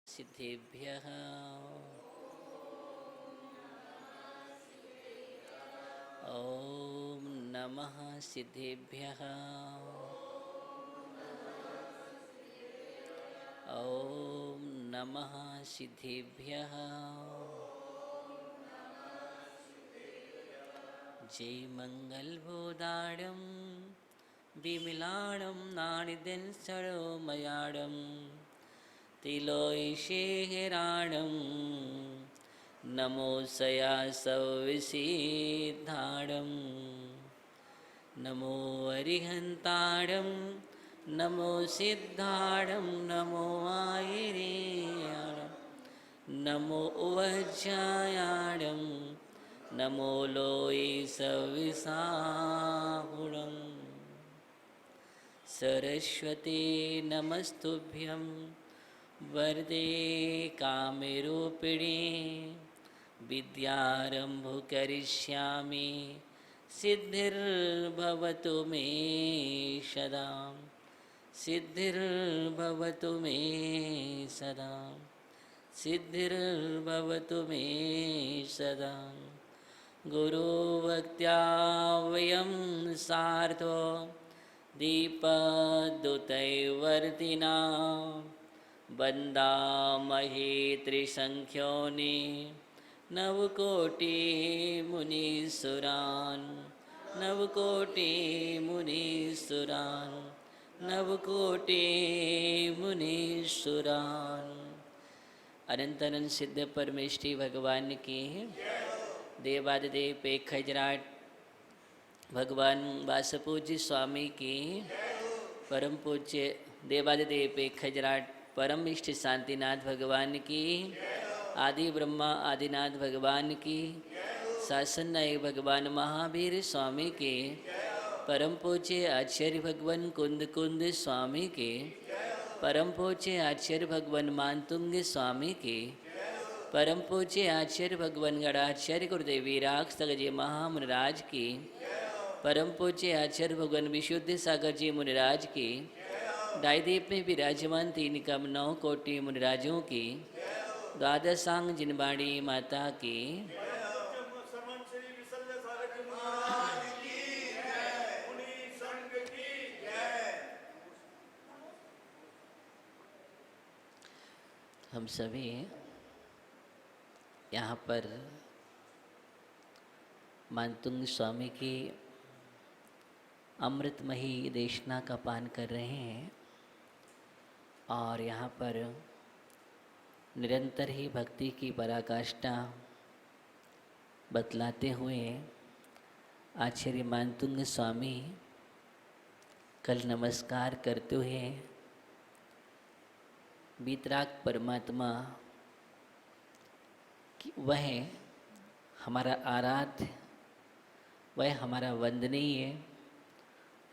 सिद्धेभ्यः ॐ नमः सिद्धेभ्यः ॐ नमः सिद्धेभ्यः जय मंगलबोधाडं विमलाडं नानिदिन सरोमयाडं तिलोयशेहराणं नमो सया सविसिद्धाडं नमो अरिहन्ताडं नमो सिद्धाडं नमो आयिरेयाडं नमो उवज्जायाडं नमो लोये सविसाहुणं सरस्वती नमस्तुभ्यं वरदे कामरूपिणे विद्यारम्भो करिष्यामि सिद्धिर्भवतु मे सदा सिद्धिर्भवतु मे सदा सिद्धिर्भवतु मे सदा गुरुभक्त्या वयं सार्धो दीपदुतैवर्तिना वन्दामहे त्रिसङ्ख्योनि नवकोटिमुनीसुरान् नवकोटिमुनीसुरान् नवकोटिमुनीसुरान्। अनंत अनंत सिद्ध परमेष्ठी भगवान की देवादिदेव पेखजराट भगवान वासपूज्य स्वामी की परम पूज्य देवादिदेव पेखजराट परम इष्ट शांतिनाथ भगवान की आदि ब्रह्मा आदिनाथ भगवान की शासन नायक भगवान महावीर स्वामी के परम पूज्य आचार्य भगवान कुंद कुंद स्वामी के परम पूज्य आचार्य भगवान मानतुंग स्वामी के परम पूज्य आचार्य भगवान गणाचार्य गुरुदेव वीराग जी महामुनिराज की परम पूज्य आचार्य भगवान विशुद्ध सागर जी मुनिराज की दायदीप में विराजमान 3 कम 9 कोटि मुनिराजों की द्वादशांग जिनबाड़ी माता की हम सभी यहाँ पर मानतुंग स्वामी की अमृतमयी देशना का पान कर रहे हैं और यहाँ पर निरंतर ही भक्ति की पराकाष्ठा बतलाते हुए आचार्य मानतुंग स्वामी कल नमस्कार करते हुए वीतराग परमात्मा वह हमारा आराध्य, वह हमारा वंदनीय,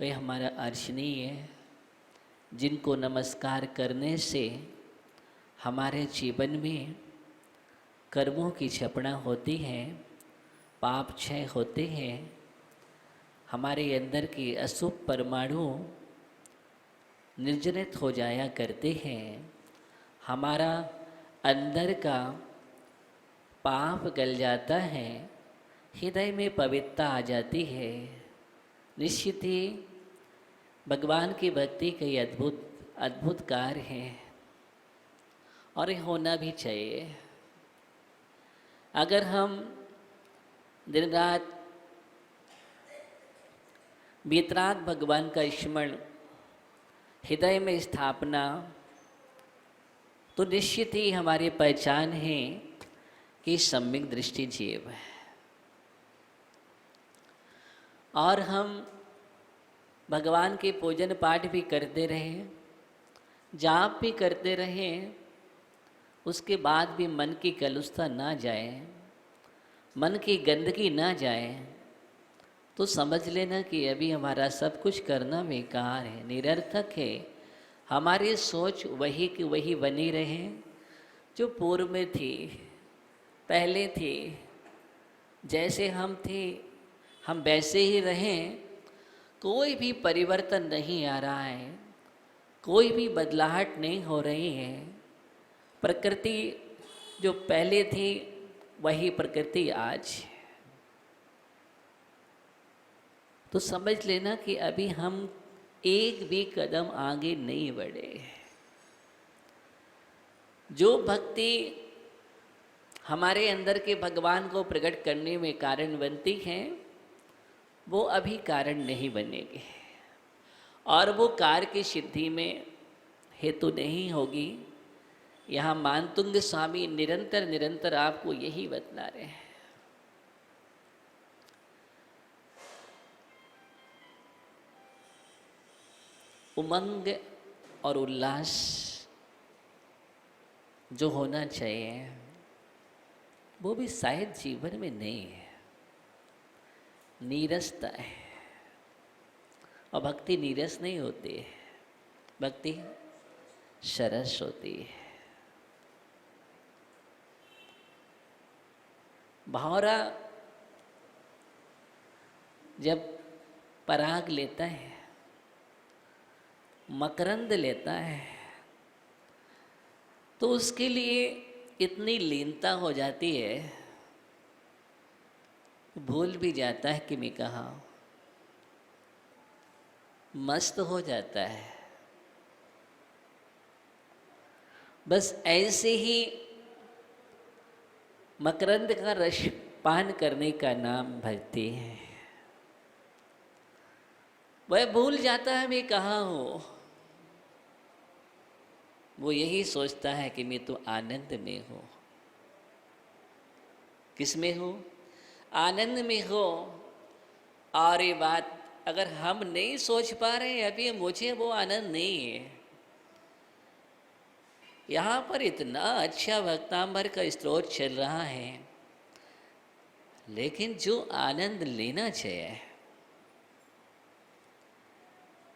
वह हमारा अर्चनीय, जिनको नमस्कार करने से हमारे जीवन में कर्मों की क्षपणा होती है, पाप क्षय होते हैं, हमारे अंदर के अशुभ परमाणु निर्जनित हो जाया करते हैं, हमारा अंदर का पाप गल जाता है, हृदय में पवित्रता आ जाती है। निश्चित ही भगवान की भक्ति कई अद्भुत अद्भुत कार्य है और ये होना भी चाहिए। अगर हम दिन रात वीतराग भगवान का स्मरण हृदय में स्थापना, तो निश्चित ही हमारी पहचान है कि सम्यक दृष्टि जीव है और हम भगवान के पूजन पाठ भी करते रहें, जाप भी करते रहें, उसके बाद भी मन की कलुषता ना जाए, मन की गंदगी ना जाए, तो समझ लेना कि अभी हमारा सब कुछ करना बेकार है, निरर्थक है। हमारी सोच वही की वही बनी रहे जो पूर्व में थी, पहले थी। जैसे हम थे हम वैसे ही रहें, कोई भी परिवर्तन नहीं आ रहा है, कोई भी बदलाहट नहीं हो रही है। प्रकृति जो पहले थी वही प्रकृति आज। तो समझ लेना कि अभी हम एक भी कदम आगे नहीं बढ़े। जो भक्ति हमारे अंदर के भगवान को प्रकट करने में कारण बनती है वो अभी कारण नहीं बनेगी और वो कार्य की सिद्धि में हेतु नहीं होगी। यहाँ मानतुंग स्वामी निरंतर निरंतर आपको यही बतला रहे हैं। उमंग और उल्लास जो होना चाहिए वो भी शायद जीवन में नहीं है, नीरसता है। और भक्ति नीरस नहीं होती है, भक्ति सरस होती है। भौरा जब पराग लेता है, मकरंद लेता है, तो उसके लिए इतनी लीनता हो जाती है, भूल भी जाता है कि मैं कहाँ हूँ, मस्त हो जाता है। बस ऐसे ही मकरंद का रस पान करने का नाम भक्ति है। वह भूल जाता है मैं कहाँ हूँ, वो यही सोचता है कि मैं तो आनंद में हूँ। किस में हूँ? आनंद में हो। और ये बात अगर हम नहीं सोच पा रहे अभी मुझे वो आनंद नहीं है। यहाँ पर इतना अच्छा भक्तांबर का स्त्रोत चल रहा है, लेकिन जो आनंद लेना चाहिए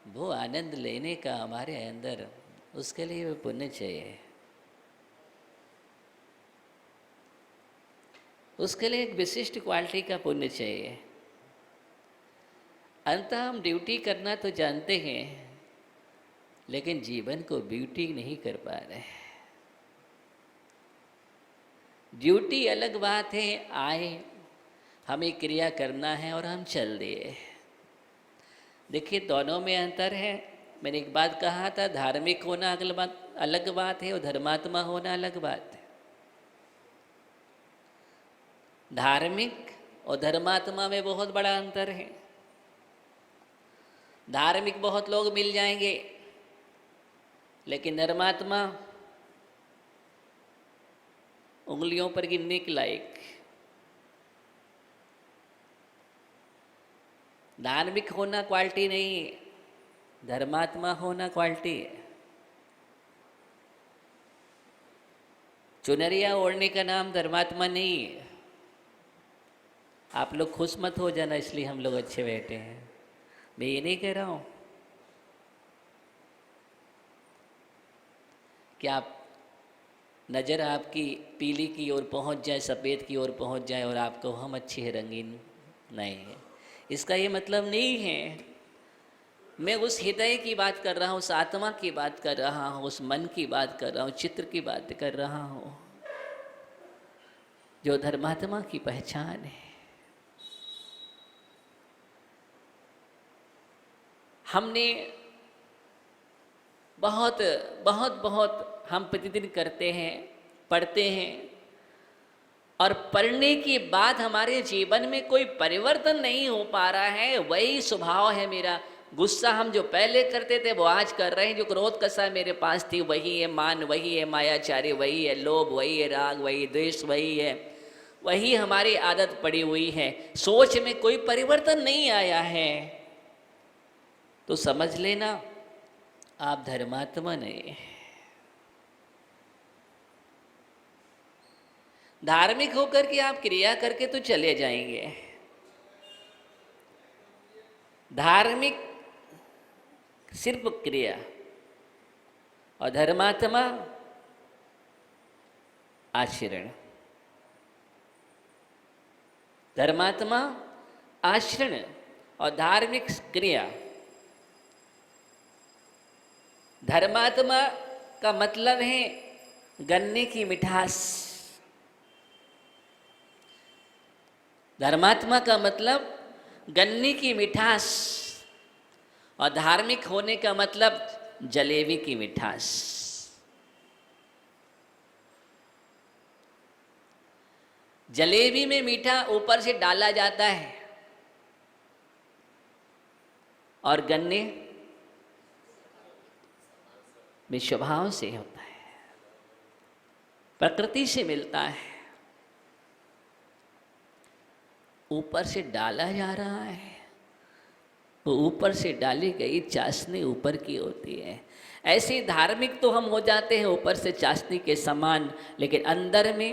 वो आनंद लेने का हमारे अंदर, उसके लिए वो पुण्य चाहिए। उसके लिए एक विशिष्ट क्वालिटी का पुण्य चाहिए। अंततः हम ड्यूटी करना तो जानते हैं, लेकिन जीवन को ब्यूटी नहीं कर पा रहे। ड्यूटी अलग बात है, आए हमें क्रिया करना है और हम चल दिए। देखिए दोनों में अंतर है। मैंने एक बात कहा था, धार्मिक होना अलग बात है और धर्मात्मा होना अलग बात है। धार्मिक और धर्मात्मा में बहुत बड़ा अंतर है। धार्मिक बहुत लोग मिल जाएंगे, लेकिन धर्मात्मा उंगलियों पर गिनने के लायक। धार्मिक होना क्वालिटी नहीं है, धर्मात्मा होना क्वालिटी है। चुनरिया ओढ़ने का नाम धर्मात्मा नहीं है। आप लोग खुश मत हो जाना इसलिए हम लोग अच्छे बैठे हैं, मैं ये नहीं कह रहा हूं कि आप नज़र आपकी पीली की ओर पहुंच जाए, सफ़ेद की ओर पहुंच जाए और आपको हम अच्छे हैं, रंगीन नहीं है। इसका ये मतलब नहीं है। मैं उस हृदय की बात कर रहा हूँ, उस आत्मा की बात कर रहा हूँ, उस मन की बात कर रहा हूँ, चित्र की बात कर रहा हूँ, जो धर्मात्मा की पहचान है। हमने बहुत बहुत बहुत हम प्रतिदिन करते हैं, पढ़ते हैं, और पढ़ने के बाद हमारे जीवन में कोई परिवर्तन नहीं हो पा रहा है। वही स्वभाव है मेरा। गुस्सा हम जो पहले करते थे वो आज कर रहे हैं। जो क्रोध कसा मेरे पास थी वही है, मान वही है, मायाचार्य वही है, लोभ वही है, राग वही, द्वेष वही है, वही हमारी आदत पड़ी हुई है। सोच में कोई परिवर्तन नहीं आया है, तो समझ लेना आप धर्मात्मा नहीं। धार्मिक होकर के आप क्रिया करके तो चले जाएंगे। धार्मिक सिर्फ क्रिया और धर्मात्मा आचरण। धर्मात्मा आचरण और धार्मिक क्रिया। धर्मात्मा का मतलब है गन्ने की मिठास। धर्मात्मा का मतलब गन्ने की मिठास, और धार्मिक होने का मतलब जलेबी की मिठास। जलेबी में मीठा ऊपर से डाला जाता है, और गन्ने में स्वभाव से होता है, प्रकृति से मिलता है। ऊपर से डाला जा रहा है, वो ऊपर से डाली गई चाशनी ऊपर की होती है। ऐसे धार्मिक तो हम हो जाते हैं ऊपर से चाशनी के समान, लेकिन अंदर में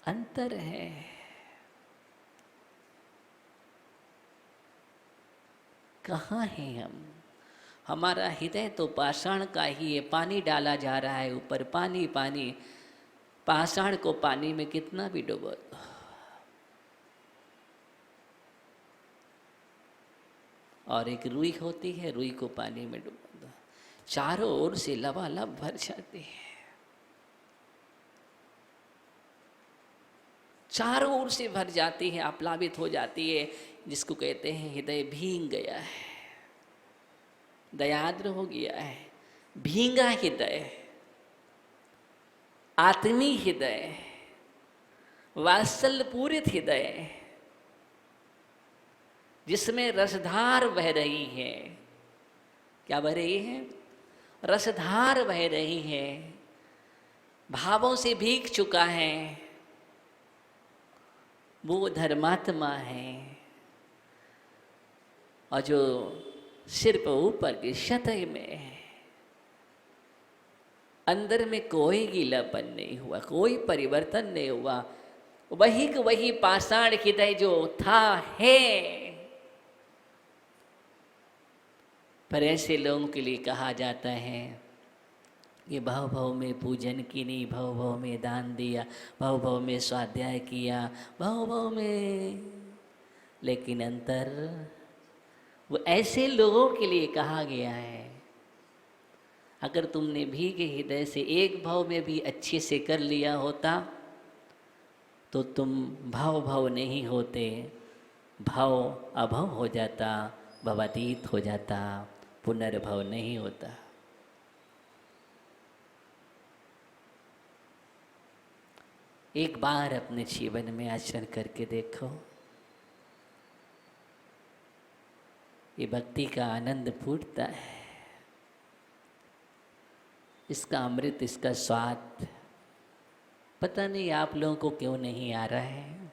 अंतर है। कहाँ हैं हम? हमारा हृदय तो पाषाण का ही है, पानी डाला जा रहा है ऊपर, पानी पानी। पाषाण को पानी में कितना भी डुबो दो, और एक रुई होती है, रुई को पानी में डुबो दो, चारों ओर से लबालब भर जाती है, चारों ओर से भर जाती है, आप्लावित हो जाती है, जिसको कहते हैं हृदय भींग गया है, दयाद्र हो गया है। भींगा हृदय, आत्मी हृदय, वात्सल्य पूरित हृदय, जिसमें रसधार बह रही है। क्या बह रही है? रसधार बह रही है, भावों से भीग चुका है, वो धर्मात्मा है। और जो सिर पर ऊपर के सतह में है, अंदर में कोई गीलापन नहीं हुआ, कोई परिवर्तन नहीं हुआ, वही का वही पाषाण हृदय जो था है। पर ऐसे लोगों के लिए कहा जाता है कि भव भव में पूजन की नहीं, भव भव में दान दिया, भव भव में स्वाध्याय किया, भव भव में, लेकिन अंतर, वो ऐसे लोगों के लिए कहा गया है। अगर तुमने भीगे हृदय से एक भाव में भी अच्छे से कर लिया होता तो तुम भाव भाव नहीं होते, भाव अभाव हो जाता, भवातीत हो जाता, पुनर्भव नहीं होता। एक बार अपने जीवन में आचरण करके देखो, ये भक्ति का आनंद फूटता है, इसका अमृत, इसका स्वाद पता नहीं आप लोगों को क्यों नहीं आ रहा है।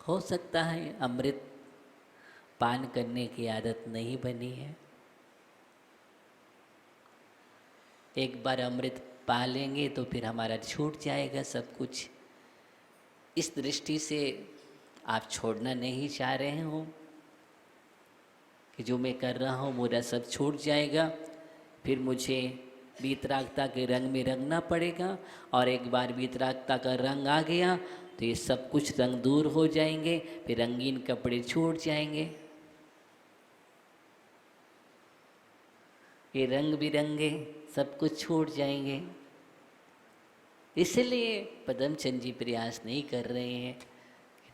हो सकता है अमृत पान करने की आदत नहीं बनी है। एक बार अमृत पा लेंगे तो फिर हमारा छूट जाएगा सब कुछ। इस दृष्टि से आप छोड़ना नहीं चाह रहे हो कि जो मैं कर रहा हूँ मेरा सब छूट जाएगा, फिर मुझे वीतरागता के रंग में रंगना पड़ेगा, और एक बार वीतरागता का रंग आ गया तो ये सब कुछ रंग दूर हो जाएंगे, फिर रंगीन कपड़े छूट जाएंगे, ये रंग बिरंगे सब कुछ छूट जाएंगे। इसलिए पदमचंद जी प्रयास नहीं कर रहे हैं।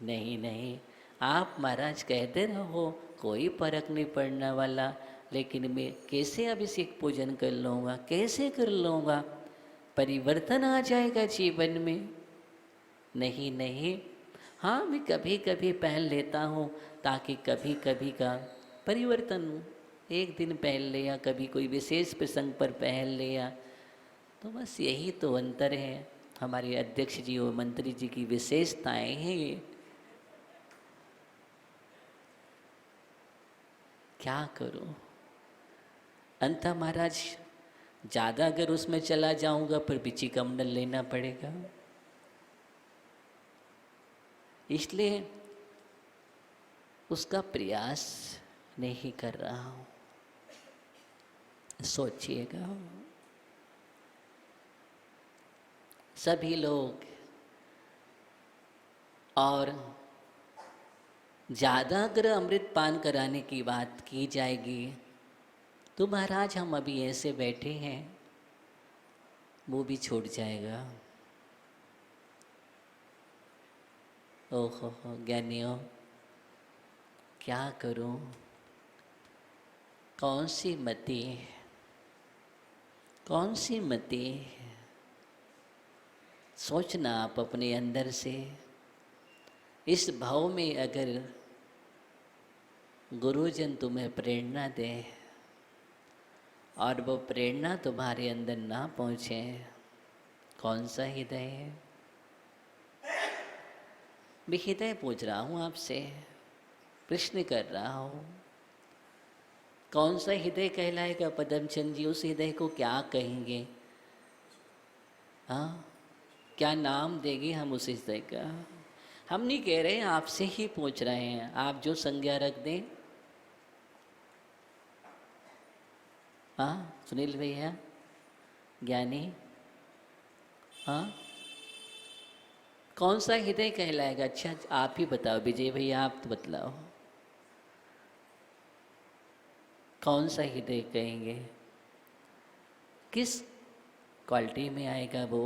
नहीं नहीं, आप महाराज कहते रहो, कोई फर्क नहीं पड़ने वाला, लेकिन मैं कैसे अभिषेक पूजन कर लूँगा, कैसे कर लूँगा, परिवर्तन आ जाएगा जीवन में। नहीं नहीं, हाँ मैं कभी कभी पहन लेता हूँ ताकि कभी कभी का परिवर्तन, एक दिन पहन लिया, कभी कोई विशेष प्रसंग पर पहन लिया, तो बस यही तो अंतर है। हमारे अध्यक्ष जी और मंत्री जी की विशेषताएं हैं ये। क्या करूं? अंत महाराज ज़्यादा अगर उसमें चला जाऊंगा फिर बिची कमंडल लेना पड़ेगा, इसलिए उसका प्रयास नहीं कर रहा हूं। सोचिएगा, सभी लोग और ज़्यादा अगर अमृत पान कराने की बात की जाएगी तो महाराज हम अभी ऐसे बैठे हैं, वो भी छूट जाएगा। ओहो हो ज्ञानियों, क्या करूं, कौन सी मति, कौन सी मति। सोचना आप अपने अंदर से, इस भाव में अगर गुरुजन तुम्हें प्रेरणा दे और वो प्रेरणा तुम्हारे अंदर ना पहुँचे, कौन सा हृदय है। मैं हृदय पूछ रहा हूँ आपसे, प्रश्न कर रहा हूँ, कौन सा हृदय कहलाएगा पदमचंद जी? उस हृदय को क्या कहेंगे? हाँ, क्या नाम देंगे हम उस हृदय का? हम नहीं कह रहे हैं, आपसे ही पूछ रहे हैं, आप जो संज्ञा रख दें। हाँ सुनील भैया, ज्ञानी, हाँ कौन सा हृदय कहलाएगा? अच्छा आप ही बताओ, विजय भैया आप तो बतलाओ, कौन सा हृदय कहेंगे? किस क्वालिटी में आएगा वो?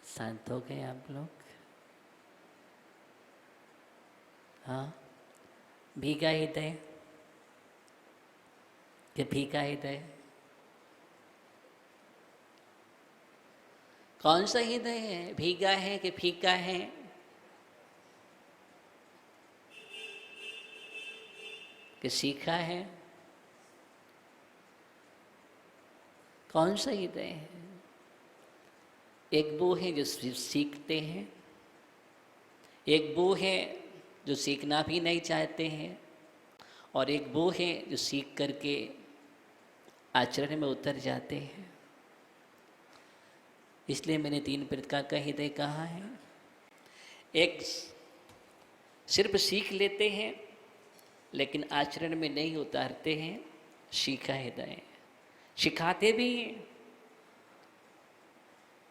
शांत हो गए आप लोग? हाँ, भीगा हृदय कि फीका हृदय? कौन सा हृदय है? भीगा है कि फीका है? कि सीखा है? कौन सा हृदय है? एक वो है जो सिर्फ सीखते हैं, एक वो है जो सीखना भी नहीं चाहते हैं, और एक वो है जो सीख करके आचरण में उतर जाते हैं। इसलिए मैंने 3 प्रकार का हृदय कहा है। एक सिर्फ सीख लेते हैं लेकिन आचरण में नहीं उतारते हैं, सीखा हृदय। सिखाते भी हैं,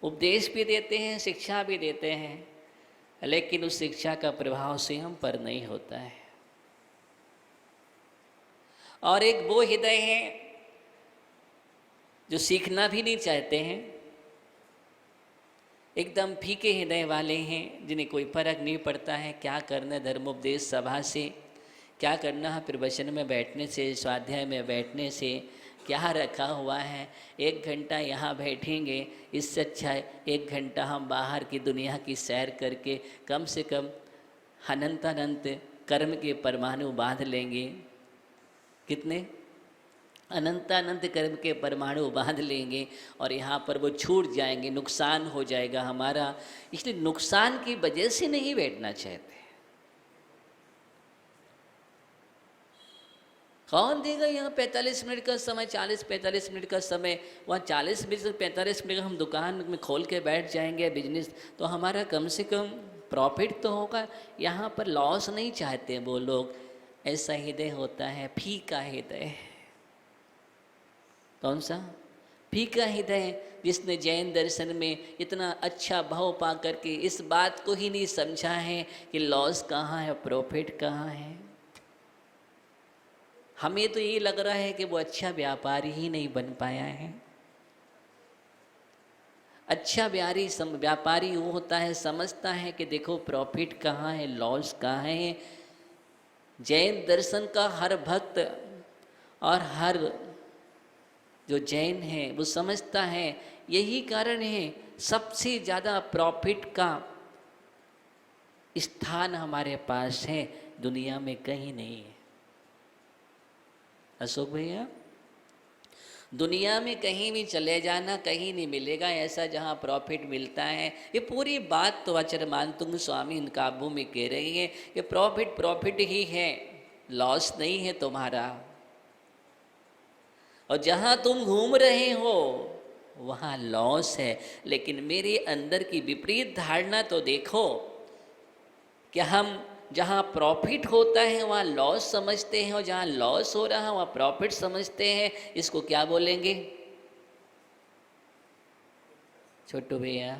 उपदेश भी देते हैं, शिक्षा भी देते हैं, लेकिन उस शिक्षा का प्रभाव स्वयं पर नहीं होता है। और एक वो हृदय है जो सीखना भी नहीं चाहते हैं, एकदम फीके हृदय वाले हैं, जिन्हें कोई फर्क नहीं पड़ता है क्या करना धर्मोपदेश सभा से, क्या करना है प्रवचन में बैठने से, स्वाध्याय में बैठने से, क्या रखा हुआ है। 1 घंटा यहाँ बैठेंगे, इससे अच्छा 1 घंटा हम बाहर की दुनिया की सैर करके कम से कम अनंत कर्म के परमाणु बांध लेंगे। कितने? अनंत कर्म के परमाणु बांध लेंगे और यहाँ पर वो छूट जाएंगे, नुकसान हो जाएगा हमारा। इसलिए नुकसान की वजह से नहीं बैठना चाहते। कौन देगा यहाँ 45 मिनट का समय, 40-45 मिनट का समय? वहाँ 40 मिनट से 45 मिनट हम दुकान में खोल के बैठ जाएंगे बिजनेस, तो हमारा कम से कम प्रॉफिट तो होगा। यहाँ पर लॉस नहीं चाहते वो लोग। ऐसा हृदय होता है फीका हृदय। कौन सा? फीका हृदय, जिसने जैन दर्शन में इतना अच्छा भाव पा करके इस बात को ही नहीं समझा है कि लॉस कहाँ है, प्रॉफिट कहाँ है। हमें तो ये लग रहा है कि वो अच्छा व्यापारी ही नहीं बन पाया है। अच्छा व्यापारी वो होता है, समझता है कि देखो प्रॉफिट कहाँ है, लॉस कहाँ है। जैन दर्शन का हर भक्त और हर जो जैन है वो समझता है, यही कारण है सबसे ज़्यादा प्रॉफिट का स्थान हमारे पास है, दुनिया में कहीं नहीं है। अशोक भैया, दुनिया में कहीं भी चले जाना, कहीं नहीं मिलेगा ऐसा जहाँ प्रॉफिट मिलता है। ये पूरी बात तो आचरमानतुंग स्वामी इन काबू में कह रही है कि प्रॉफिट ही है, लॉस नहीं है तुम्हारा। और जहाँ तुम घूम रहे हो वहाँ लॉस है। लेकिन मेरे अंदर की विपरीत धारणा तो देखो कि हम जहाँ प्रॉफिट होता है वहाँ लॉस समझते हैं, और जहाँ लॉस हो रहा है वहाँ प्रॉफिट समझते हैं। इसको क्या बोलेंगे छोटू भैया?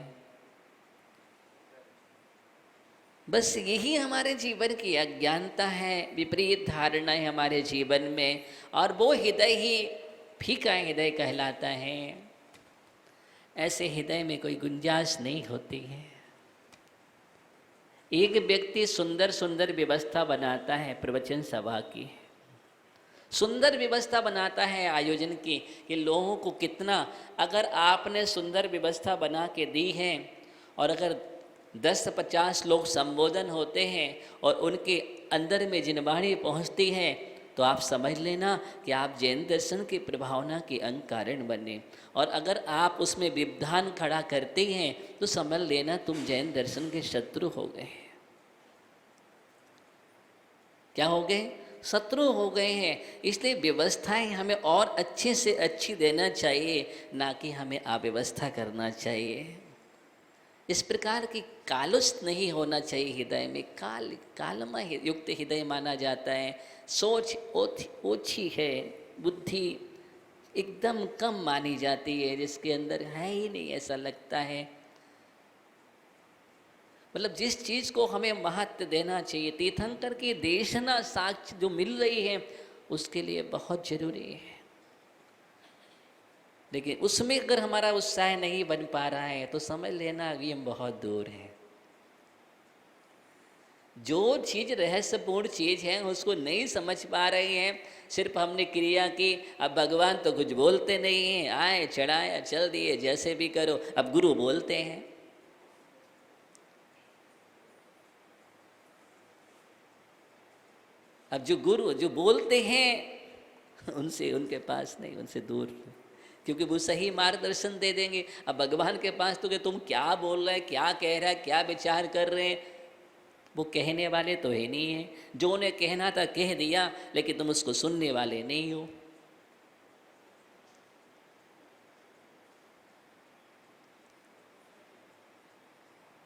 बस यही हमारे जीवन की अज्ञानता है, विपरीत धारणाएं हमारे जीवन में, और वो हृदय ही फीका हृदय कहलाता है। ऐसे हृदय में कोई गुंजाइश नहीं होती है। एक व्यक्ति सुंदर सुंदर व्यवस्था बनाता है प्रवचन सभा की, सुंदर व्यवस्था बनाता है आयोजन की, कि लोगों को कितना, अगर आपने सुंदर व्यवस्था बना के दी है और अगर 10-50 लोग संबोधन होते हैं और उनके अंदर में जिनवाणी पहुंचती है, तो आप समझ लेना कि आप जैन दर्शन की प्रभावना के अंग कारण बने। और अगर आप उसमें व्यवधान खड़ा करते हैं तो समझ लेना तुम जैन दर्शन के शत्रु हो गए। क्या हो गए? शत्रु हो गए हैं। इसलिए व्यवस्थाएं हमें और अच्छे से अच्छी देना चाहिए, ना कि हमें अव्यवस्था करना चाहिए। इस प्रकार की कालुष नहीं होना चाहिए हृदय में। कालमा युक्त हृदय माना जाता है। सोच ओछी है, बुद्धि एकदम कम मानी जाती है, जिसके अंदर है ही नहीं ऐसा लगता है। मतलब जिस चीज़ को हमें महत्व देना चाहिए, तीर्थंकर की देशना साक्ष्य जो मिल रही है उसके लिए बहुत जरूरी है, लेकिन उसमें अगर हमारा उत्साह नहीं बन पा रहा है तो समझ लेना अभी हम बहुत दूर हैं। जो चीज़ रहस्यपूर्ण चीज़ है उसको नहीं समझ पा रहे हैं, सिर्फ हमने क्रिया की, अब भगवान तो कुछ बोलते नहीं हैं, आए चढ़ाया चल दिए जैसे भी करो, अब गुरु बोलते हैं। अब जो गुरु जो बोलते हैं उनसे, उनके पास नहीं, उनसे दूर, क्योंकि वो सही मार्गदर्शन दे देंगे। अब भगवान के पास तो कि तुम क्या बोल रहे हैं, क्या कह रहा है, क्या विचार कर रहे हैं, वो कहने वाले तो है नहीं है। जो उन्हें कहना था कह दिया, लेकिन तुम उसको सुनने वाले नहीं हो।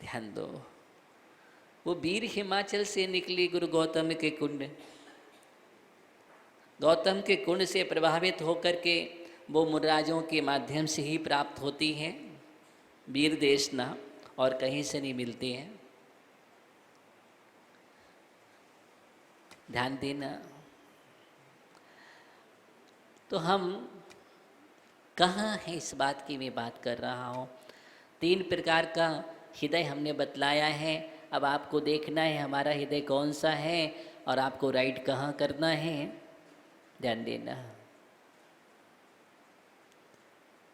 ध्यान दो, वो वीर हिमाचल से निकली गुरु गौतम के कुंड, गौतम के कुंड से प्रभावित होकर के वो मुर्राजों के माध्यम से ही प्राप्त होती हैं, वीर देशना, और कहीं से नहीं मिलती हैं। ध्यान देना। तो हम कहाँ हैं, इस बात की मैं बात कर रहा हूँ। 3 प्रकार का हृदय हमने बतलाया है। अब आपको देखना है हमारा हृदय कौन सा है और आपको राइट कहाँ करना है। ध्यान देना।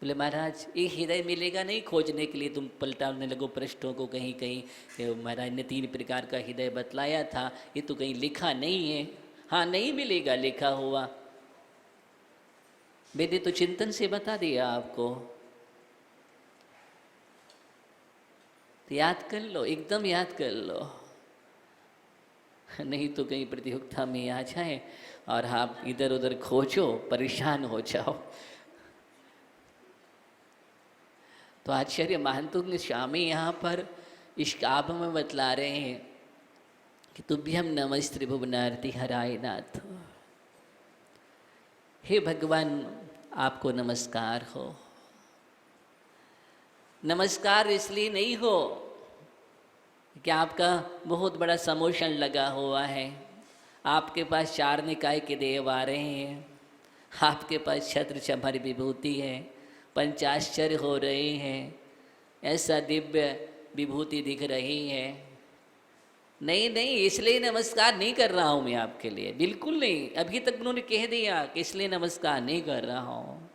बोले महाराज ये हृदय मिलेगा नहीं, खोजने के लिए तुम पलटाने लगो पृष्ठों को कहीं कहीं। महाराज ने 3 प्रकार का हृदय बतलाया था, ये तो कहीं लिखा नहीं है। हाँ नहीं मिलेगा लिखा हुआ, मैंने तो चिंतन से बता दिया आपको, तो याद कर लो, एकदम याद कर लो, नहीं तो कहीं प्रतियोगिता में आ जाए और आप इधर उधर खोजो, परेशान हो जाओ। तो आचार्य महंतुंग स्वामी यहाँ पर इस काव्य में बतला रहे हैं कि तुभ्यम नमस्ते त्रिभुवनार्ति हराय नाथ। हे भगवान आपको नमस्कार हो। नमस्कार इसलिए नहीं हो कि आपका बहुत बड़ा समोशन लगा हुआ है, आपके पास 4 निकाय के देव आ रहे हैं, आपके पास छत्र छमर विभूति है, पंचाश्चर्य हो रहे हैं, ऐसा दिव्य विभूति दिख रही है। नहीं नहीं, इसलिए नमस्कार नहीं कर रहा हूँ मैं आपके लिए, बिल्कुल नहीं। अभी तक उन्होंने कह दिया कि इसलिए नमस्कार नहीं कर रहा हूँ।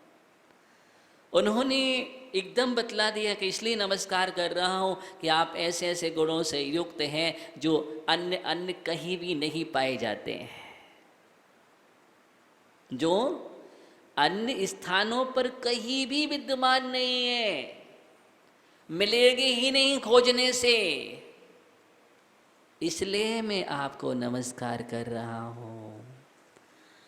उन्होंने एकदम बतला दिया कि इसलिए नमस्कार कर रहा हूँ कि आप ऐसे ऐसे गुणों से युक्त हैं जो अन्य अन्य कहीं भी नहीं पाए जाते हैं, जो अन्य स्थानों पर कहीं भी विद्यमान नहीं है, मिलेगी ही नहीं खोजने से। इसलिए मैं आपको नमस्कार कर रहा हूँ।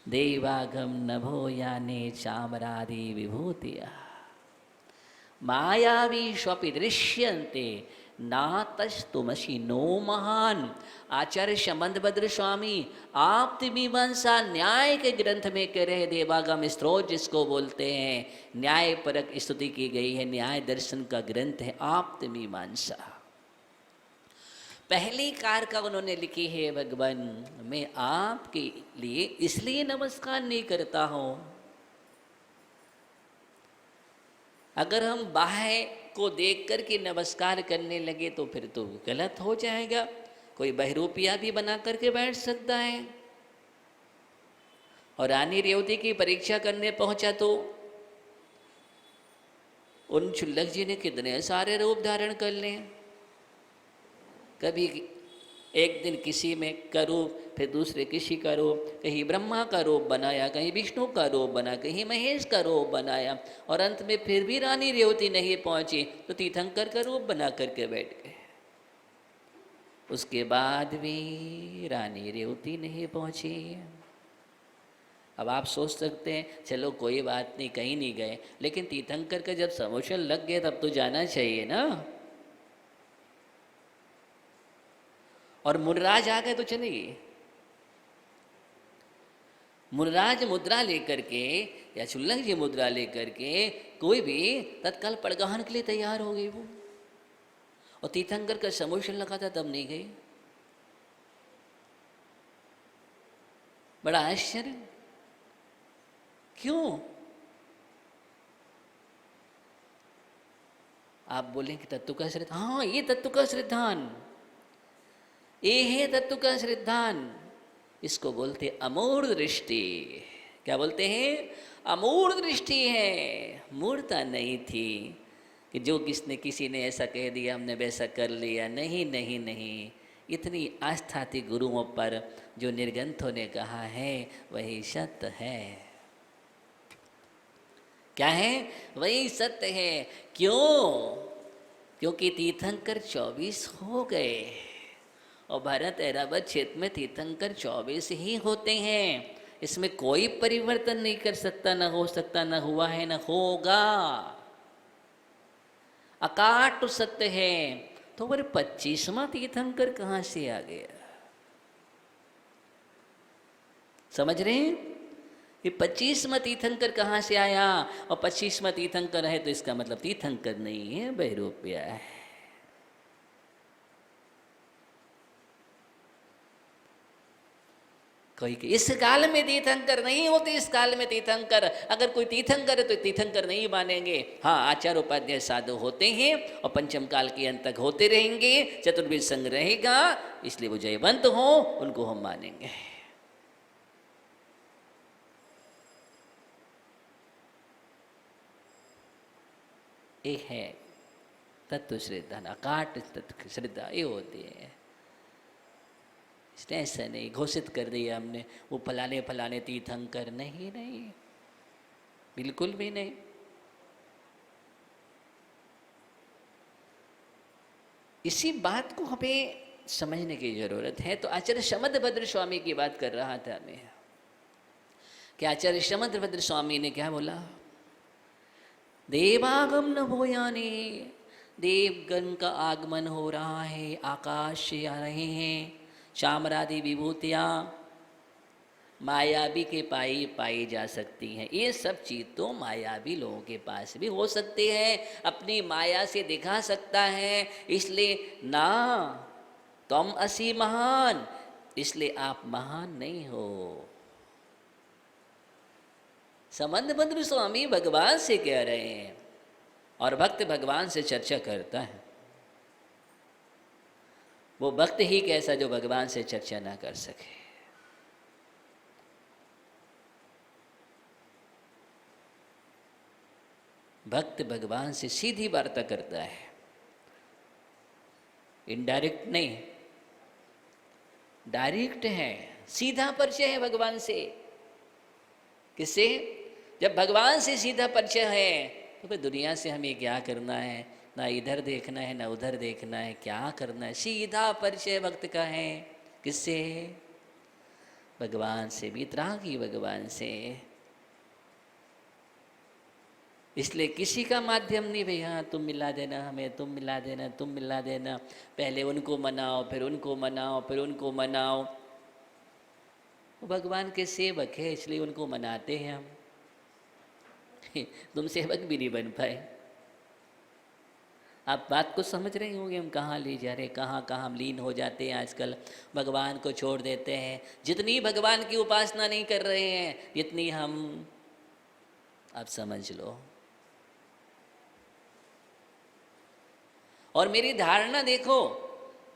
देवागम नभो याने चामरादि विभूतिया मायावी स्वपि दृश्यन्ते नातस्तुमसि नो महान। आचार्य शमंतभद्र स्वामी आप मीमांसा न्याय के ग्रंथ में कह रहे, देवागम स्त्रोत जिसको बोलते हैं, न्याय परक स्तुति की गई है, न्याय दर्शन का ग्रंथ है आप मीमांसा। पहली कार का उन्होंने लिखी है, भगवान मैं आपके लिए इसलिए नमस्कार नहीं करता हूं, अगर हम बाह्य को देख करके नमस्कार करने लगे तो फिर तो गलत हो जाएगा। कोई बहरूपिया भी बना करके बैठ सकता है। और रानी रेवती की परीक्षा करने पहुंचा तो उन क्षुल्लक जी ने कितने सारे रूप धारण कर लिए। कभी एक दिन किसी में का रूप, फिर दूसरे किसी का रूप, कहीं ब्रह्मा का रूप बनाया, कहीं विष्णु का रूप बना, कहीं महेश का रूप बनाया, और अंत में फिर भी रानी रेवती नहीं पहुंची तो तीर्थंकर का रूप बना करके बैठ गए। उसके बाद भी रानी रेवती नहीं पहुंची। अब आप सोच सकते हैं चलो कोई बात नहीं, कहीं नहीं गए, लेकिन तीर्थंकर का जब समोशन लग गया तब तो जाना चाहिए ना। और मुनराज आ गए तो चलेगी। मुनराज मुद्रा लेकर के या क्षुल्लक जी मुद्रा लेकर के कोई भी तत्काल पड़गाहन के लिए तैयार हो गई वो। और तीर्थंकर का समोशन लगा था तब नहीं गई। बड़ा आश्चर्य, क्यों? आप बोलेंगे तत्व का श्रद्धान, हाँ ये तत्व का श्रद्धान, ये है तत्व का श्रद्धान। इसको बोलते अमूढ़ दृष्टि। क्या बोलते हैं? अमूढ़ दृष्टि है, मूर्ता नहीं थी कि जो किसी ने ऐसा कह दिया हमने वैसा कर लिया। नहीं नहीं नहीं, इतनी आस्था थी गुरुओं पर, जो निर्गंथों ने कहा है वही सत्य है। क्या है? वही सत्य है। क्यों? क्योंकि तीर्थंकर 24 हो गए और भारत ऐरावत क्षेत्र में तीर्थंकर 24 ही होते हैं। इसमें कोई परिवर्तन नहीं कर सकता, न हो सकता, न हुआ है, न होगा। अकाट सत्य है। तो फिर 25वां तीर्थंकर कहाँ से आ गया? समझ रहे हैं? ये 25वां तीर्थंकर कहाँ से आया? और 25वां तीर्थंकर है तो इसका मतलब तीर्थंकर नहीं है, बहरूपिया है। कोई इस काल में तीर्थंकर नहीं होते, इस काल में तीर्थंकर, अगर कोई तीर्थंकर है तो तीर्थंकर नहीं मानेंगे। हाँ, आचार्य उपाध्याय साधु होते हैं और पंचम काल के अंत तक होते रहेंगे, चतुर्वेद संग रहेगा, इसलिए वो जयवंत हो, उनको हम मानेंगे। एक है तत्व श्रद्धा, अकाट तत्व श्रद्धा, ये होती है। इसने ऐसा नहीं घोषित कर दिया हमने वो फलाने फलाने तीर्थंकर, नहीं नहीं, बिल्कुल भी नहीं। इसी बात को हमें समझने की जरूरत है। तो आचार्य शमदभद्र स्वामी की बात कर रहा था मैं कि आचार्य शमदभद्र स्वामी ने क्या बोला? देवागम न भूयानि, देवगण का आगमन हो रहा है, आकाश से आ रहे हैं, चामरादि विभूतियाँ मायावी के पाई जा सकती हैं। ये सब चीज़ तो मायावी लोगों के पास भी हो सकती है, अपनी माया से दिखा सकता है। इसलिए ना तुम असी महान, इसलिए आप महान नहीं हो। शमदभद्र स्वामी भगवान से कह रहे हैं और भक्त भगवान से चर्चा करता है। वो भक्त ही कैसा जो भगवान से चर्चा ना कर सके। भक्त भगवान से सीधी वार्ता करता है, इनडायरेक्ट नहीं, डायरेक्ट है, सीधा परिचय है भगवान से। किससे? जब भगवान से सीधा परिचय है तो फिर दुनिया से हमें क्या करना है? ना इधर देखना है ना उधर देखना है, क्या करना है? सीधा परिचय भक्त का है। किससे? भगवान से, वितरागी भगवान से। इसलिए किसी का माध्यम नहीं, भैया तुम मिला देना हमें, तुम मिला देना, तुम मिला देना, पहले उनको मनाओ फिर उनको मनाओ फिर उनको मनाओ। वो भगवान के सेवक है इसलिए उनको मनाते हैं हम। तुम सेवक भी नहीं बन पाए। आप बात को समझ रहे होंगे हम कहाँ ले जा रहे हैं, कहाँ कहाँ हम लीन हो जाते हैं आजकल, भगवान को छोड़ देते हैं। जितनी भगवान की उपासना नहीं कर रहे हैं जितनी हम, आप समझ लो। और मेरी धारणा देखो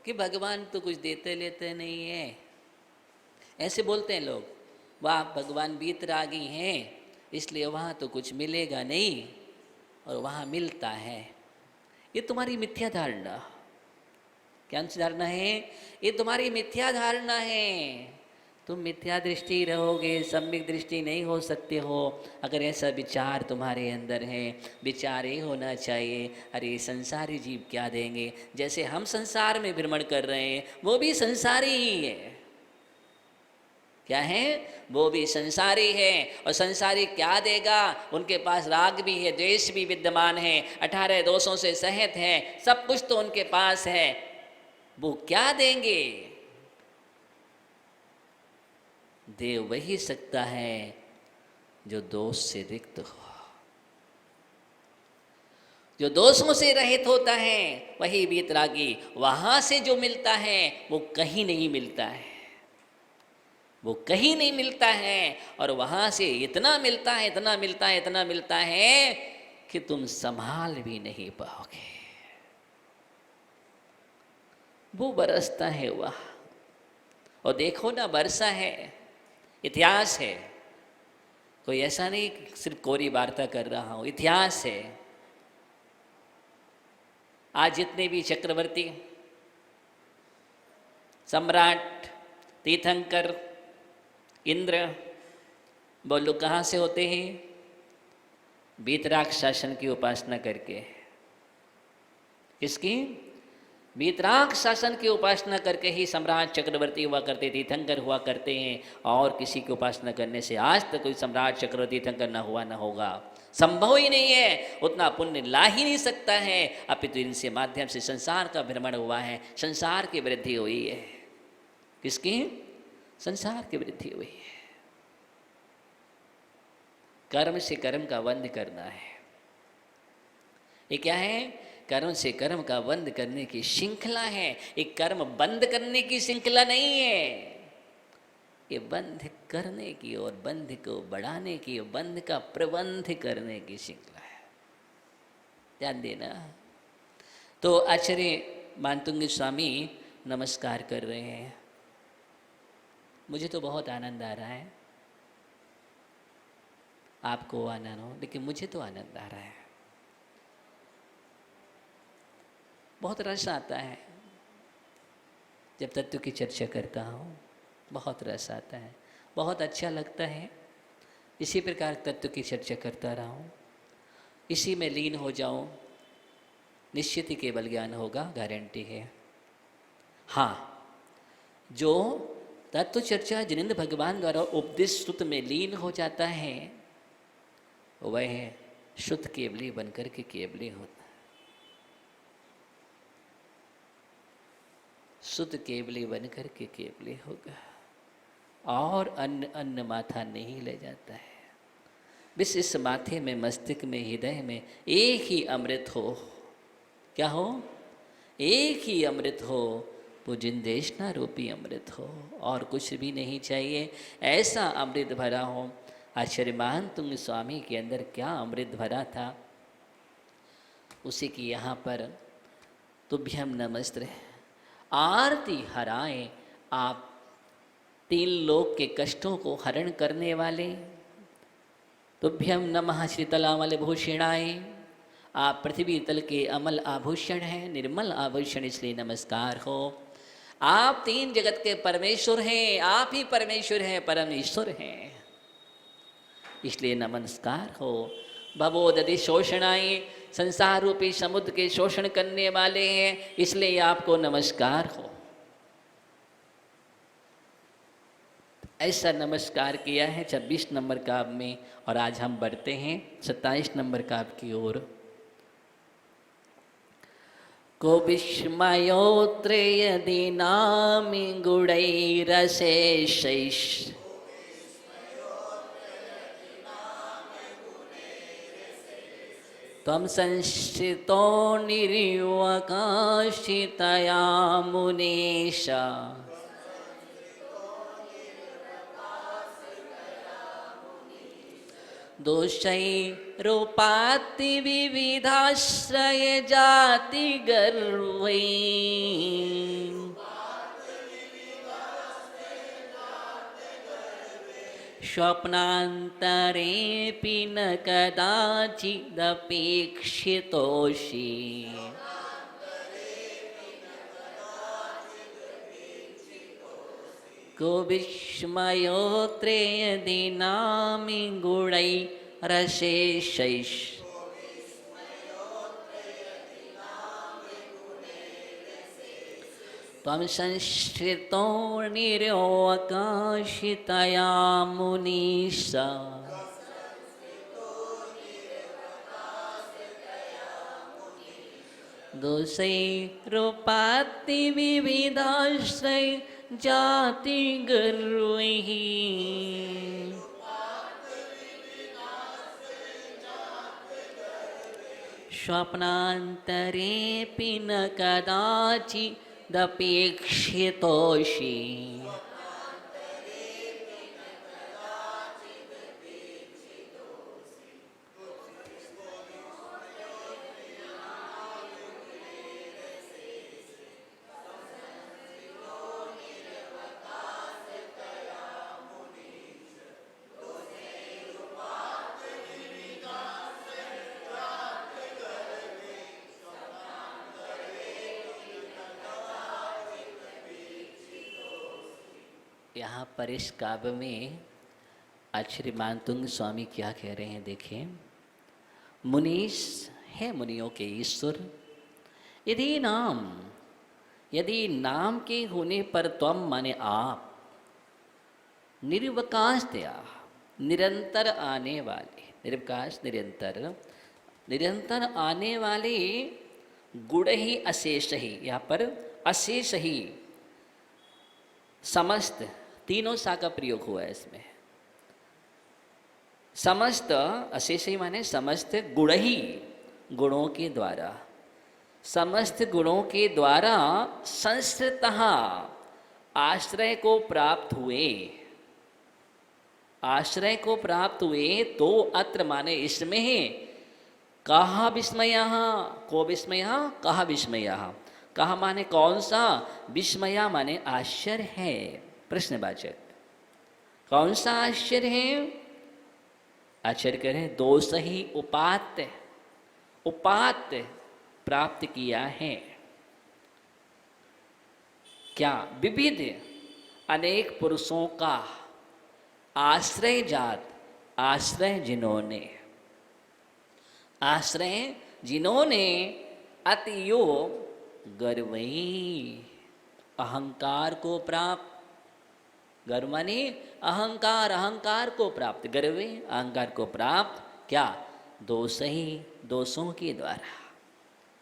कि भगवान तो कुछ देते लेते नहीं है। ऐसे बोलते हैं लोग, वाह भगवान बीतरागी हैं इसलिए वहाँ तो कुछ मिलेगा नहीं और वहाँ मिलता है। ये तुम्हारी मिथ्या धारणा। क्या धारणा है? ये तुम्हारी मिथ्या धारणा है। तुम मिथ्या दृष्टि रहोगे, सम्यक दृष्टि नहीं हो सकते हो अगर ऐसा विचार तुम्हारे अंदर है। विचार ये होना चाहिए, अरे संसारी जीव क्या देंगे, जैसे हम संसार में भ्रमण कर रहे हैं वो भी संसारी ही है। क्या है? वो भी संसारी है। और संसारी क्या देगा? उनके पास राग भी है, द्वेष भी विद्यमान है, 18 दोषों से सहित है, सब कुछ तो उनके पास है। वो क्या देंगे? दे वही सकता है जो दोष से रिक्त हो, जो दोषों से रहित होता है वही वीतरागी। वहां से जो मिलता है वो कहीं नहीं मिलता है, वो कहीं नहीं मिलता है। और वहां से इतना मिलता है, इतना मिलता है, इतना मिलता है कि तुम संभाल भी नहीं पाओगे। वो बरसता है वह। और देखो ना, वर्षा है, इतिहास है, कोई ऐसा नहीं सिर्फ कोरी वार्ता कर रहा हूं, इतिहास है। आज जितने भी चक्रवर्ती, सम्राट, तीर्थंकर, इंद्र, बोलो कहाँ से होते हैं? वीतराग शासन की उपासना करके। किसकी? वीतराग शासन की उपासना करके ही सम्राट चक्रवर्ती हुआ करते, तीर्थंकर हुआ करते हैं। और किसी की उपासना करने से आज तक कोई सम्राट चक्रवर्ती तीर्थंकर ना हुआ ना होगा, संभव ही नहीं है। उतना पुण्य ला ही नहीं सकता है। अपितु इनसे माध्यम से संसार का भ्रमण हुआ है, संसार की वृद्धि हुई है। किसकी? संसार की वृद्धि हुई है। कर्म से कर्म का बंध करना है। ये क्या है? कर्म से कर्म का बंद करने की श्रृंखला है। एक कर्म बंद करने की श्रृंखला नहीं है, ये बंध करने की और बंध को बढ़ाने की, बंध का प्रबंध करने की श्रृंखला है। ध्यान देना। तो आचार्य मानतुंग स्वामी नमस्कार कर रहे हैं। मुझे तो बहुत आनंद आ रहा है, आपको आनंद हो, लेकिन मुझे तो आनंद आ रहा है। बहुत रस आता है जब तत्व की चर्चा करता हूँ, बहुत रस आता है, बहुत अच्छा लगता है। इसी प्रकार तत्व की चर्चा करता रहा हूँ, इसी में लीन हो जाऊँ, निश्चित ही केवल ज्ञान होगा, गारंटी है। हाँ, जो तत्व चर्चा जिनेंद्र भगवान द्वारा उपदेश श्रुत में लीन हो जाता है वह शुद्ध केवली बनकर के केवली होता है। शुद्ध केवली बनकर के केवली होगा और अन्न माथा नहीं ले जाता है। बस इस माथे में, मस्तिष्क में, हृदय में एक ही अमृत हो। क्या हो? एक ही अमृत हो, वो जिंदेशना रूपी अमृत हो, और कुछ भी नहीं चाहिए। ऐसा अमृत भरा हो। आचार्य मानतुंग स्वामी के अंदर क्या अमृत भरा था, उसी की यहाँ पर तुभ्यम नमस्ते। आरती हराए आप, तीन लोक के कष्टों को हरण करने वाले। तुभ्यम नमः श्रीतलामल भूषणाय, आप पृथ्वी तल के अमल आभूषण हैं, निर्मल आभूषण, इसलिए नमस्कार हो। आप तीन जगत के परमेश्वर हैं, आप ही परमेश्वर हैं, परमेश्वर हैं, इसलिए नमस्कार हो। भवोदधि शोषणाय, संसार रूपी समुद्र के शोषण करने वाले हैं, इसलिए आपको नमस्कार हो। ऐसा नमस्कार किया है 26 नंबर काव्य में, और आज हम बढ़ते हैं 27 नंबर काव्य की ओर। को विस्मयोत्रे यदि नामि गुणैरशेषैः, त्वं संश्रितो निर्युवकाशितया मुनीश दोषैरूपाति विविधाश्रय जाति गर्वै स्वप्नान्तरेऽपि न कदाचिदपेक्षितोषि को विस्मयोऽत्रेयदीनामि गुणैरशेषैः त्वं संश्रितो निरोऽकाशितया मुनीश दोषैरूपाति विविधाश्रय जाति गर्वैः स्वप्नान्तरेऽपि न कदाचिदपेक्षितोषि यहाँ पर इस काव्य में आचार्य मानतुंग स्वामी क्या कह रहे हैं देखें। मुनीश है मुनियों के ईश्वर, यदि नाम के होने पर त्वम माने आप, निर्वकाशतया निरंतर आने वाले, निर्वकाश निरंतर आने वाले, गुण ही अशेष ही, यहाँ पर अशेष ही, समस्त तीनों सा का प्रयोग हुआ है इसमें। समस्त अशेष ही माने समस्त गुण ही, गुणों के द्वारा, समस्त गुणों के द्वारा संस्कृतः आश्रय को प्राप्त हुए, आश्रय को प्राप्त हुए तो अत्र माने इसमें कहा विस्मयः, को विस्मयः, कहा विस्मयः, कहा माने कौन सा, विस्मया माने आश्चर्य है, प्रश्नवाचक, कौन सा आश्चर्य है। आश्चर्य करें, दोष ही उपात्त, उपात्त प्राप्त किया है। क्या, विविध अनेक पुरुषों का आश्रय जात, आश्रय जिन्होंने, आश्रय जिन्होंने अतियो गर्वई, अहंकार को प्राप्त, गर्व माने अहंकार, अहंकार को प्राप्त, गर्वे अहंकार को प्राप्त, क्या, दोष ही, दोषों के द्वारा,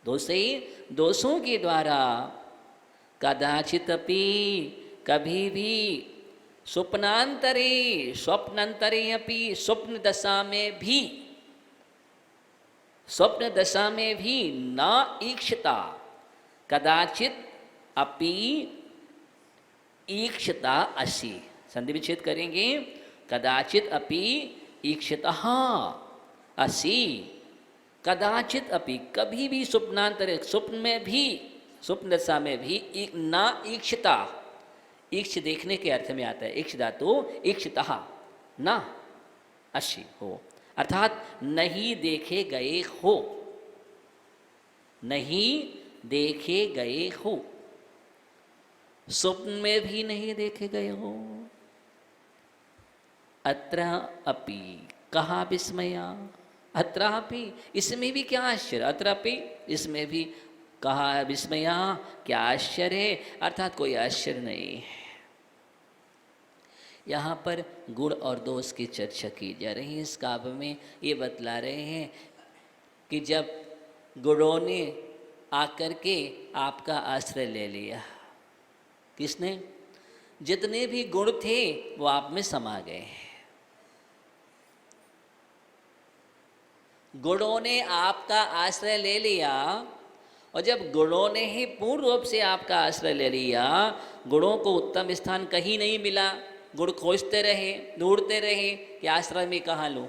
दोष ही दोषों के द्वारा, कदाचित अपि कभी भी, स्वप्नांतरे, स्वप्नांतरे अपि स्वप्न दशा में भी, स्वप्न दशा में भी न ईक्षता, कदाचित अपि ईक्षता असि, संधि विच्छेद करेंगे, कदाचित अपि ईक्षतः असि, कदाचित अपि कभी भी, स्वप्नांतर स्वप्न में भी, स्वप्न दशा में भी, न ईक्षता, ईक्ष देखने के अर्थ में आता है, ईक्ष धातु ईक्षतः न असि हो, अर्थात नहीं देखे गए हो, नहीं देखे गए हो, स्वप्न में भी नहीं देखे गए हो। अत्र अपि कहा विस्मया, अत्र अपि इसमें भी क्या आश्चर्य, अत्र अपि इसमें भी कहा विस्मया, क्या आश्चर्य है, अर्थात कोई आश्चर्य नहीं है। यहाँ पर गुण और दोष की चर्चा की जा रही है। इस काव्य में ये बतला रहे हैं कि जब गुणों ने आकर के आपका आश्रय ले लिया, किसने, जितने भी गुण थे वो आप में समा गए। गुणों ने आपका आश्रय ले लिया, और जब गुणों ने ही पूर्ण रूप से आपका आश्रय ले लिया, गुणों को उत्तम स्थान कहीं नहीं मिला, गुण खोजते रहे, ढूंढते रहे कि आश्रय में कहाँ लूँ,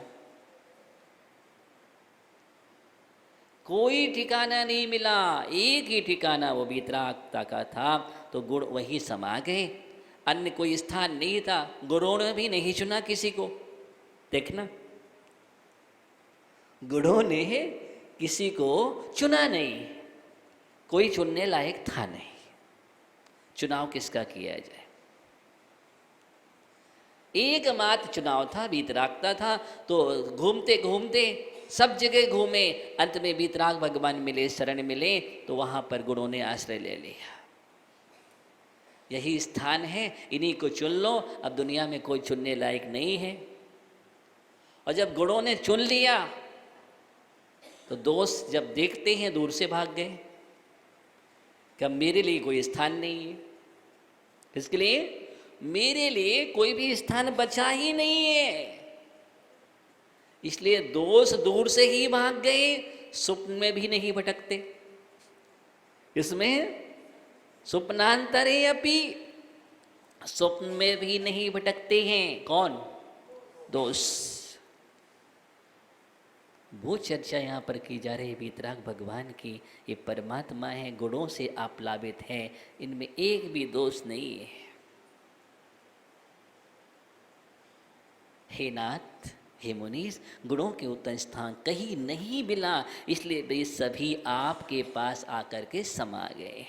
कोई ठिकाना नहीं मिला, एक ही ठिकाना वो वीतरागता का था, तो गुण वही समा गए, अन्य कोई स्थान नहीं था। गुणों ने भी नहीं चुना किसी को, देखना, गुणों ने किसी को चुना नहीं, कोई चुनने लायक था नहीं, चुनाव किसका किया जाए, एकमात्र चुनाव था, वीतरागता था। तो घूमते घूमते सब जगह घूमे, अंत में वीतराग भगवान मिले, शरण मिले, तो वहां पर गुणों ने आश्रय ले लिया। यही स्थान है, इन्हीं को चुन लो, अब दुनिया में कोई चुनने लायक नहीं है। और जब गुणों ने चुन लिया तो दोस्त जब देखते हैं दूर से भाग गए कि अब मेरे लिए कोई स्थान नहीं है, इसके लिए मेरे लिए कोई भी स्थान बचा ही नहीं है, इसलिए दोस्त दूर से ही भाग गए, स्वप्न में भी नहीं भटकते। इसमें स्वप्नांतरे अपि, स्वप्न में भी नहीं भटकते हैं। कौन? दोस्त। वो चर्चा यहाँ पर की जा रही वीतराग भगवान की, ये परमात्मा है, गुणों से आप्लावित है, इनमें एक भी दोष नहीं है। हे नाथ, हे मुनीस, गुणों के उत्तम स्थान कहीं नहीं मिला, इसलिए वे सभी आपके पास आकर के समा गए।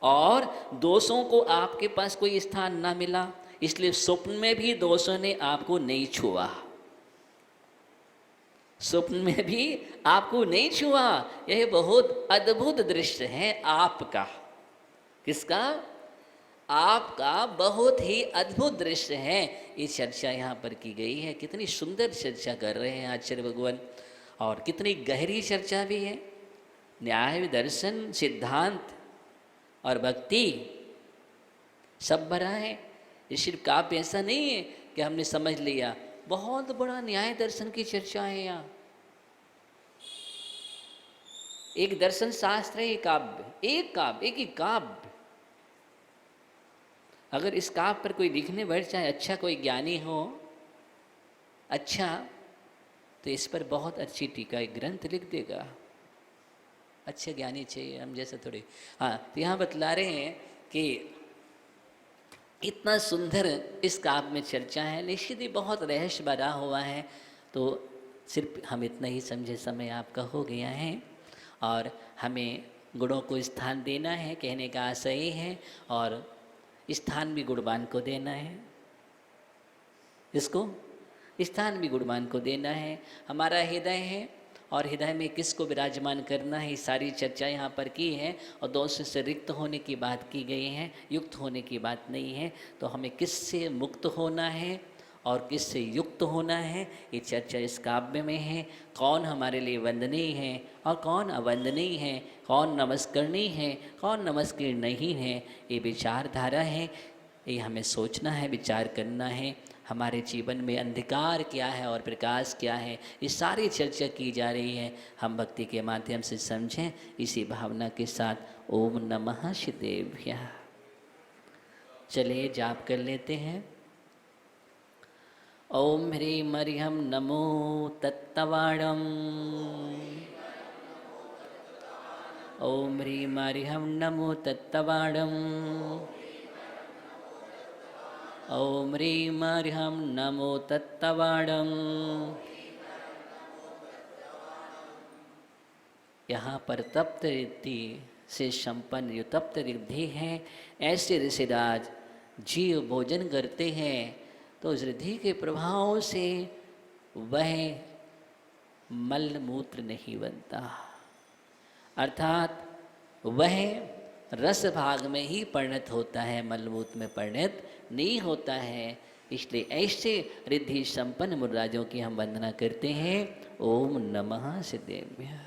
और दोषों को आपके पास कोई स्थान ना मिला, इसलिए स्वप्न में भी दोषों ने आपको नहीं छुआ, स्वप्न में भी आपको नहीं छुआ। यह बहुत अद्भुत दृश्य है आपका। किसका? आपका बहुत ही अद्भुत दृश्य है। ये चर्चा यहाँ पर की गई है, कितनी सुंदर चर्चा कर रहे हैं आचार्य भगवान, और कितनी गहरी चर्चा भी है। न्याय, दर्शन, सिद्धांत और भक्ति सब भरा है। ये सिर्फ काव्य ऐसा नहीं है कि हमने समझ लिया, बहुत बड़ा न्याय दर्शन की चर्चा है यहाँ। एक दर्शन शास्त्र है, एक काव्य, एक ही काव्य। अगर इस काव्य पर कोई लिखने बैठ जाए, अच्छा कोई ज्ञानी हो, अच्छा, तो इस पर बहुत अच्छी टीका, एक ग्रंथ लिख देगा। अच्छे ज्ञानी चाहिए, हम जैसे थोड़े। हाँ, तो यहाँ बतला रहे हैं कि इतना सुंदर इस काव्य में चर्चा है, निश्चित ही बहुत रहस्य भरा हुआ है। तो सिर्फ हम इतना ही समझे, समय आपका हो गया है, और हमें गुणों को स्थान देना है, कहने का आशय है, और स्थान भी गुणवान को देना है। इसको स्थान भी गुणवान को देना है। हमारा हृदय है, और हृदय में किसको विराजमान करना है, सारी चर्चा यहाँ पर की है। और दोष से रिक्त होने की बात की गई है, युक्त होने की बात नहीं है। तो हमें किससे मुक्त होना है और किससे युक्त होना है, ये चर्चा इस काव्य में है। कौन हमारे लिए वंदनीय है और कौन अवंदनीय है, कौन नमस्करणीय है, कौन नमस्कार नहीं है, ये विचारधारा है। ये हमें सोचना है, विचार करना है। हमारे जीवन में अंधकार क्या है और प्रकाश क्या है, ये सारी चर्चा की जा रही है। हम भक्ति के माध्यम से समझें, इसी भावना के साथ ओम नमः शिदेभ्यः। चलिए जाप कर लेते हैं। ओम ह्रीं मरियं नमो तत्तवाणम्। ओम ह्रीं मरियं नमो तत्तवाणम्। ओम ह्रीं मरियं नमो तत्तवाणम्। यहाँ पर तप्त रिद्धि से संपन्न जो तप्त रिद्धि है, ऐसे ऋषिराज जीव भोजन करते हैं तो उस रिद्धि के प्रभाव से वह मल मूत्र नहीं बनता, अर्थात वह रस भाग में ही परिणत होता है, मलमूत्र में परिणत नहीं होता है। इसलिए ऐसे रिद्धि संपन्न मुराजों की हम वंदना करते हैं। ओम नमः सिद्धेभ्यः।